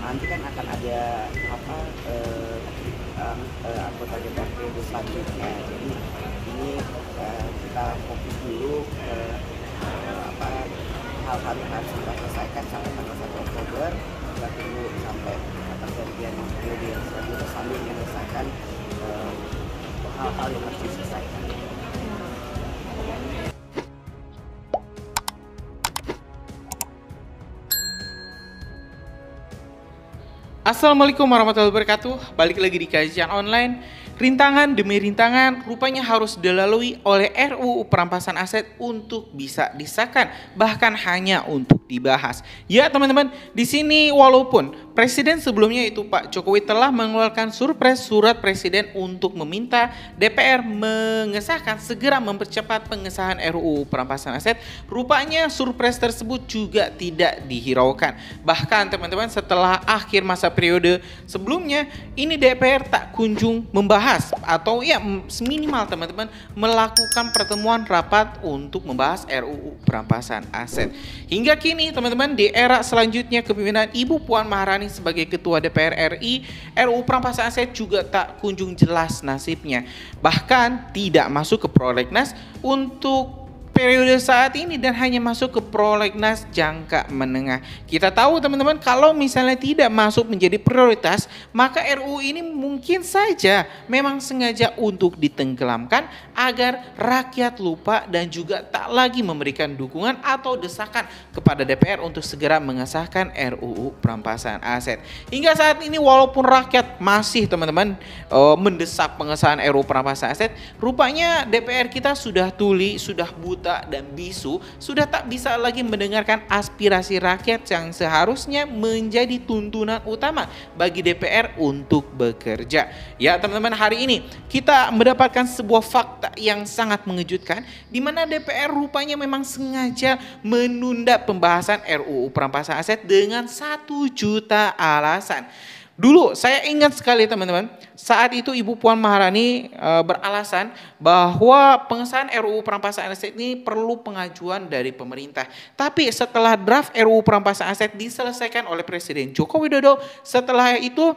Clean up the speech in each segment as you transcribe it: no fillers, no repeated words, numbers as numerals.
nanti kan akan ada apa anggota DPR periode selanjutnya. Jadi ini kita fokus dulu ke apa hal-hal yang harus kita selesaikan sampai tanggal 1 Oktober. Kita tunggu sampai pergantian periode yang selanjutnya sambil menyelesaikan hal-hal yang harus diselesaikan. Assalamualaikum warahmatullahi wabarakatuh. Balik lagi di kajian online. Rintangan demi rintangan rupanya harus dilalui oleh RUU perampasan aset untuk bisa disahkan, bahkan hanya untuk dibahas. Ya teman-teman, di sini walaupun Presiden sebelumnya itu Pak Jokowi telah mengeluarkan surat presiden untuk meminta DPR mengesahkan segera mempercepat pengesahan RUU perampasan aset, rupanya surpres tersebut juga tidak dihiraukan. Bahkan teman-teman, setelah akhir masa periode sebelumnya, ini DPR tak kunjung membahas atau ya minimal teman-teman melakukan pertemuan rapat untuk membahas RUU perampasan aset. Hingga kini teman-teman, di era selanjutnya kepemimpinan Ibu Puan Maharani sebagai Ketua DPR RI, RUU perampasan aset juga tak kunjung jelas nasibnya. Bahkan tidak masuk ke prolegnas untuk periode saat ini dan hanya masuk ke prolegnas jangka menengah. Kita tahu teman-teman, kalau misalnya tidak masuk menjadi prioritas, maka RUU ini mungkin saja memang sengaja untuk ditenggelamkan agar rakyat lupa dan juga tak lagi memberikan dukungan atau desakan kepada DPR untuk segera mengesahkan RUU perampasan aset. Hingga saat ini walaupun rakyat masih teman-teman mendesak pengesahan RUU perampasan aset, rupanya DPR kita sudah tuli, sudah buta dan bisu, sudah tak bisa lagi mendengarkan aspirasi rakyat yang seharusnya menjadi tuntunan utama bagi DPR untuk bekerja. Ya teman-teman, hari ini kita mendapatkan sebuah fakta yang sangat mengejutkan, di mana DPR rupanya memang sengaja menunda pembahasan RUU perampasan aset dengan 1 juta alasan. Dulu saya ingat sekali teman-teman, saat itu Ibu Puan Maharani beralasan bahwa pengesahan RUU perampasan aset ini perlu pengajuan dari pemerintah. Tapi setelah draft RUU perampasan aset diselesaikan oleh Presiden Joko Widodo, setelah itu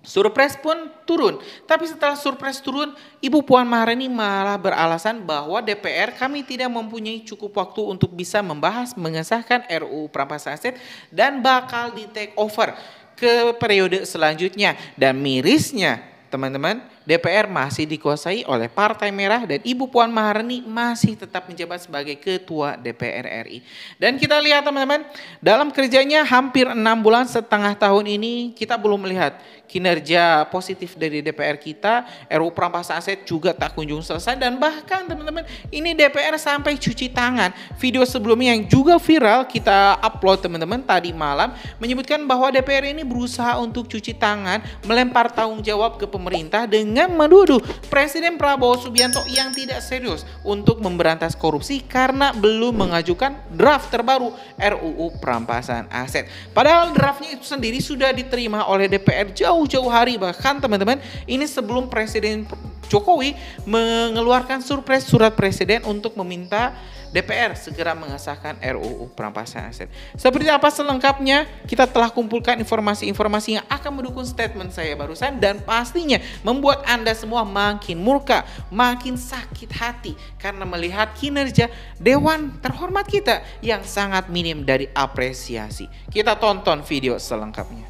surpres pun turun. Tapi setelah surpres turun, Ibu Puan Maharani malah beralasan bahwa DPR kami tidak mempunyai cukup waktu untuk bisa membahas mengesahkan RUU perampasan aset dan bakal di take over ke periode selanjutnya. Dan mirisnya teman-teman, DPR masih dikuasai oleh Partai Merah dan Ibu Puan Maharani masih tetap menjabat sebagai Ketua DPR RI. Dan kita lihat teman-teman, dalam kerjanya hampir 6 bulan setengah tahun ini kita belum melihat kinerja positif dari DPR kita. RUU perampasan aset juga tak kunjung selesai, dan bahkan teman-teman, ini DPR sampai cuci tangan. Video sebelumnya yang juga viral kita upload teman-teman tadi malam menyebutkan bahwa DPR ini berusaha untuk cuci tangan, melempar tanggung jawab ke pemerintah dengan menuduh Presiden Prabowo Subianto yang tidak serius untuk memberantas korupsi karena belum mengajukan draft terbaru RUU perampasan aset. Padahal draftnya itu sendiri sudah diterima oleh DPR jauh-jauh hari, bahkan teman-teman ini sebelum Presiden Jokowi mengeluarkan surat presiden untuk meminta DPR segera mengesahkan RUU perampasan aset. Seperti apa selengkapnya, kita telah kumpulkan informasi-informasi yang akan mendukung statement saya barusan dan pastinya membuat Anda semua makin murka, makin sakit hati karena melihat kinerja Dewan terhormat kita yang sangat minim dari apresiasi. Kita tonton video selengkapnya.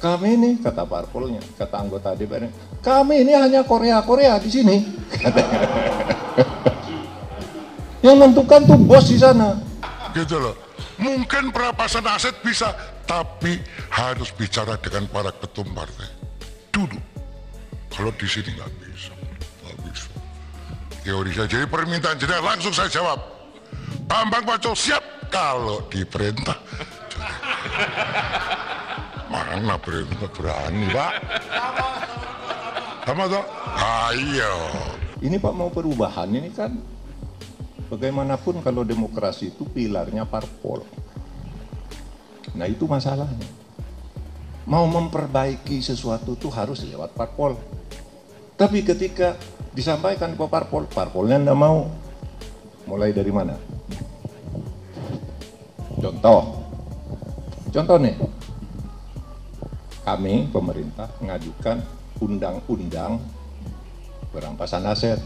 Kami ini, kata parpolnya, kata anggota DPR, kami ini hanya Korea di sini. Yang menentukan tuh bos di sana. Gitu loh. Mungkin perampasan aset bisa, tapi harus bicara dengan para ketum partai dulu. Kalau di sini nggak bisa. Teori saya, jadi permintaan jenderal langsung saya jawab. Bambang Pacul siap kalau diperintah. Mana perintah berani Pak? Sama toh? Ayo. Ini Pak mau perubahan ini kan. Bagaimanapun kalau demokrasi itu pilarnya parpol. Nah itu masalahnya. Mau memperbaiki sesuatu itu harus lewat parpol. Tapi ketika disampaikan ke parpol, parpolnya enggak mau. Mulai dari mana? Contoh nih, kami pemerintah mengajukan undang-undang perampasan aset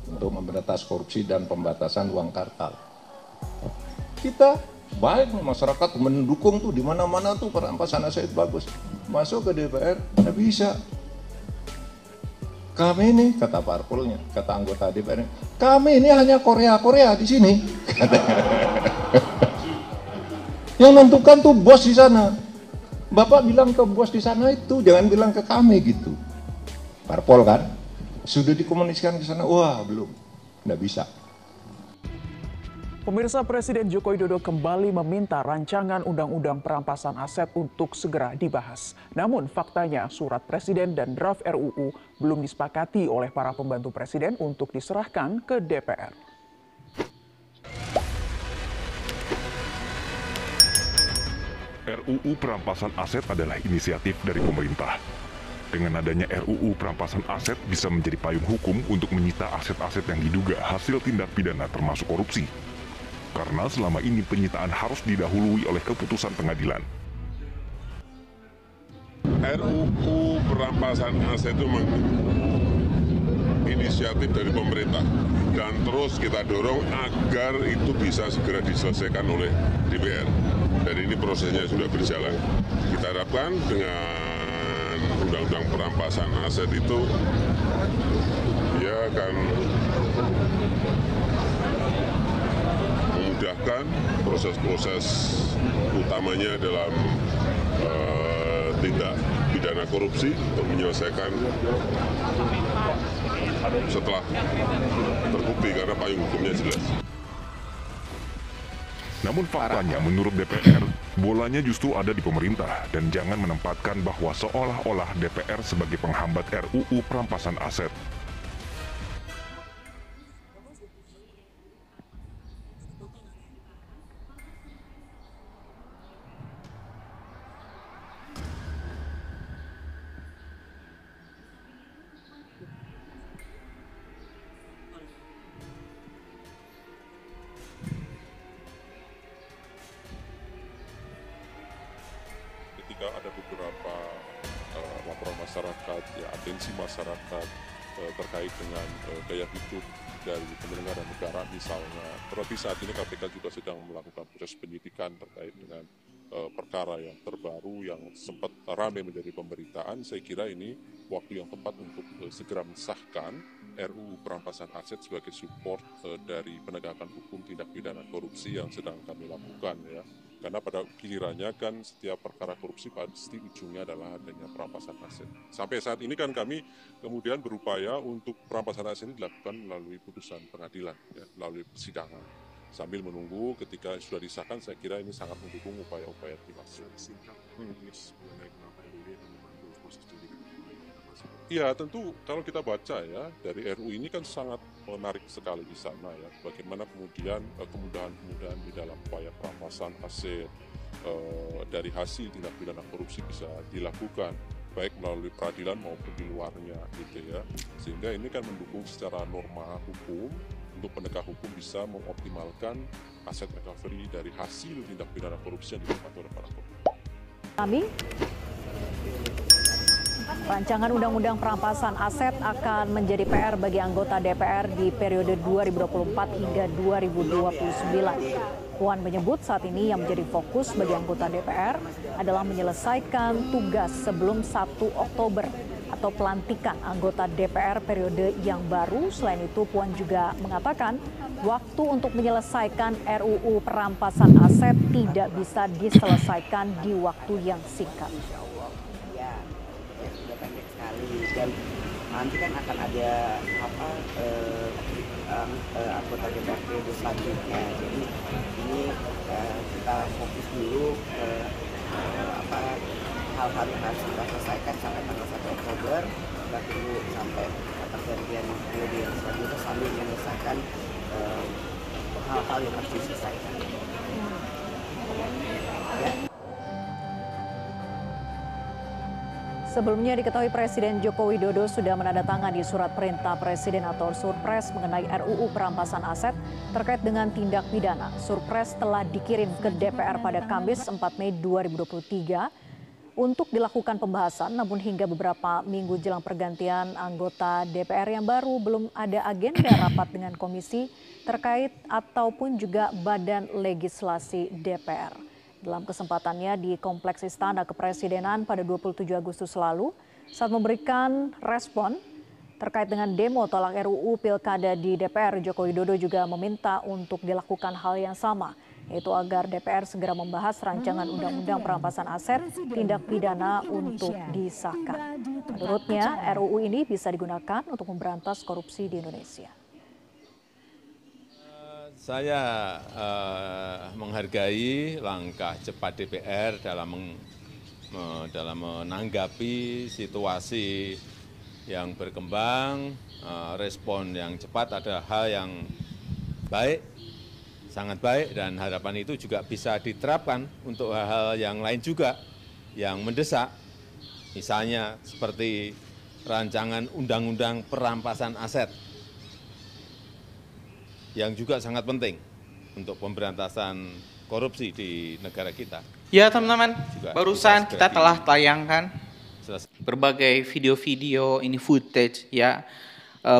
untuk memberantas korupsi dan pembatasan uang kartal. Kita baik, masyarakat mendukung tuh di mana-mana tuh perampasan aset bagus. Masuk ke DPR nggak bisa. Kami ini, kata parpolnya, kata anggota DPR, kami ini hanya Korea di sini. Yang menentukan tuh bos di sana. Bapak bilang ke bos di sana itu, jangan bilang ke kami gitu. Parpol kan, sudah dikomunikasikan ke sana, wah belum, nggak bisa. Pemirsa, Presiden Joko Widodo kembali meminta rancangan undang-undang perampasan aset untuk segera dibahas. Namun faktanya surat Presiden dan draft RUU belum disepakati oleh para pembantu Presiden untuk diserahkan ke DPR. RUU Perampasan Aset adalah inisiatif dari pemerintah. Dengan adanya RUU Perampasan Aset bisa menjadi payung hukum untuk menyita aset-aset yang diduga hasil tindak pidana termasuk korupsi. Karena selama ini penyitaan harus didahului oleh keputusan pengadilan. RUU Perampasan Aset itu memang inisiatif dari pemerintah dan terus kita dorong agar itu bisa segera diselesaikan oleh DPR. Dan ini prosesnya sudah berjalan. Kita harapkan dengan undang-undang perampasan aset itu ya akan memudahkan proses-proses utamanya dalam tindak pidana korupsi untuk menyelesaikan setelah terbukti karena payung hukumnya jelas. Namun faktanya menurut DPR, bolanya justru ada di pemerintah dan jangan menempatkan bahwa seolah-olah DPR sebagai penghambat RUU Perampasan Aset. Ketika ada beberapa laporan masyarakat, ya atensi masyarakat terkait dengan gaya hidup dari penyelenggara negara misalnya. Terlebih saat ini KPK juga sedang melakukan proses penyidikan terkait dengan perkara yang terbaru yang sempat ramai menjadi pemberitaan. Saya kira ini waktu yang tepat untuk segera mensahkan RUU Perampasan Aset sebagai support dari penegakan hukum tindak pidana korupsi yang sedang kami lakukan ya. Karena pada gilirannya kan setiap perkara korupsi pasti ujungnya adalah adanya perampasan aset. Sampai saat ini kan kami kemudian berupaya untuk perampasan aset ini dilakukan melalui putusan pengadilan, ya, melalui persidangan. Sambil menunggu ketika sudah disahkan, saya kira ini sangat mendukung upaya-upaya dimaksud. Iya, tentu kalau kita baca ya, dari RU ini kan sangat menarik sekali di sana ya. Bagaimana kemudian kemudahan-kemudahan di dalam upaya perampasan aset dari hasil tindak pidana korupsi bisa dilakukan baik melalui peradilan maupun di luarnya gitu ya. Sehingga ini kan mendukung secara norma hukum untuk penegak hukum bisa mengoptimalkan aset recovery dari hasil tindak pidana korupsi yang dilakukan oleh para koruptor. Rancangan Undang-Undang Perampasan Aset akan menjadi PR bagi anggota DPR di periode 2024 hingga 2029. Puan menyebut saat ini yang menjadi fokus bagi anggota DPR adalah menyelesaikan tugas sebelum 1 Oktober atau pelantikan anggota DPR periode yang baru. Selain itu, Puan juga mengatakan waktu untuk menyelesaikan RUU Perampasan Aset tidak bisa diselesaikan di waktu yang singkat. Pendek sekali dan nanti kan akan ada anggota DPR periode selanjutnya. Jadi ini kita fokus dulu ke hal-hal yang harus kita selesaikan sampai tanggal 1 Oktober. Kita tunggu sampai pergantian periode yang selanjutnya sambil menyelesaikan hal-hal yang harus diselesaikan. Ya. Sebelumnya diketahui Presiden Joko Widodo sudah menandatangani surat perintah Presiden atau Surpres mengenai RUU perampasan aset terkait dengan tindak pidana. Surpres telah dikirim ke DPR pada Kamis 4 Mei 2023 untuk dilakukan pembahasan, namun hingga beberapa minggu jelang pergantian anggota DPR yang baru belum ada agenda rapat dengan komisi terkait ataupun juga badan legislasi DPR. Dalam kesempatannya di Kompleks Istana Kepresidenan pada 27 Agustus lalu, saat memberikan respon terkait dengan demo tolak RUU Pilkada di DPR, Joko Widodo juga meminta untuk dilakukan hal yang sama, yaitu agar DPR segera membahas rancangan undang-undang perampasan aset tindak pidana untuk disahkan. Menurutnya, RUU ini bisa digunakan untuk memberantas korupsi di Indonesia. Saya menghargai langkah cepat DPR dalam menanggapi situasi yang berkembang. Respon yang cepat adalah hal yang baik, sangat baik, dan harapan itu juga bisa diterapkan untuk hal-hal yang lain juga yang mendesak. Misalnya seperti rancangan undang-undang perampasan aset, yang juga sangat penting untuk pemberantasan korupsi di negara kita. Ya teman-teman, barusan kita telah tayangkan berbagai video-video, ini footage ya,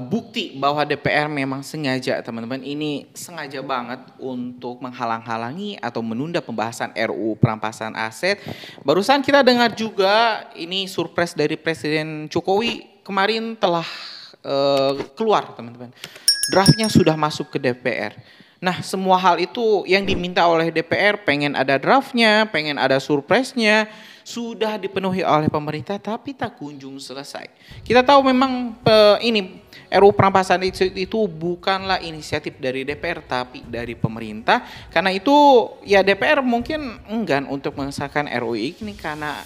bukti bahwa DPR memang sengaja, teman-teman, ini sengaja banget untuk menghalang-halangi atau menunda pembahasan RUU perampasan aset. Barusan kita dengar juga ini surprise dari Presiden Jokowi kemarin telah keluar, teman-teman. Draftnya sudah masuk ke DPR. Nah, semua hal itu yang diminta oleh DPR, pengen ada draftnya, pengen ada surprise-nya, sudah dipenuhi oleh pemerintah tapi tak kunjung selesai. Kita tahu memang ini RUU perampasan itu bukanlah inisiatif dari DPR tapi dari pemerintah. Karena itu ya DPR mungkin enggan untuk mengesahkan RUU ini karena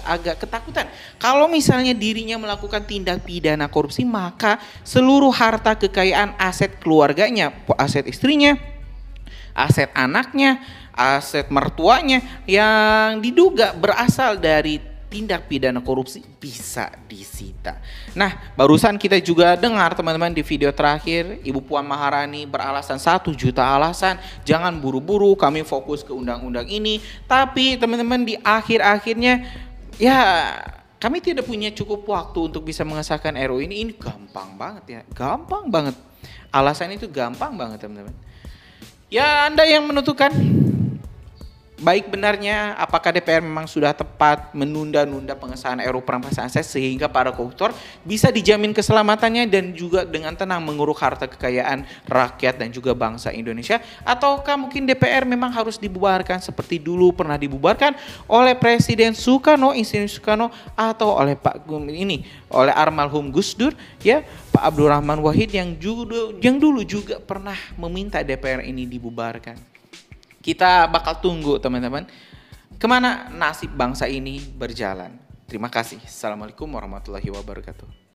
agak ketakutan. Kalau misalnya dirinya melakukan tindak pidana korupsi, maka seluruh harta kekayaan aset keluarganya, aset istrinya, aset anaknya, aset mertuanya yang diduga berasal dari tindak pidana korupsi bisa disita. Nah, barusan kita juga dengar teman-teman di video terakhir, Ibu Puan Maharani beralasan 1 juta alasan, jangan buru-buru, kami fokus ke undang-undang ini. Tapi teman-teman di akhir-akhirnya ya kami tidak punya cukup waktu untuk bisa mengesahkan RUU ini. Ini gampang banget ya, gampang banget. Alasan itu gampang banget teman-teman. Ya Anda yang menentukan baik benarnya apakah DPR memang sudah tepat menunda-nunda pengesahan RUU perampasan aset sehingga para koruptor bisa dijamin keselamatannya dan juga dengan tenang menguruk harta kekayaan rakyat dan juga bangsa Indonesia, ataukah mungkin DPR memang harus dibubarkan seperti dulu pernah dibubarkan oleh Presiden Soekarno, Insinyur Soekarno, atau oleh oleh almarhum Gus Dur ya, Pak Abdurrahman Wahid yang dulu juga pernah meminta DPR ini dibubarkan. Kita bakal tunggu teman-teman kemana nasib bangsa ini berjalan. Terima kasih. Assalamualaikum warahmatullahi wabarakatuh.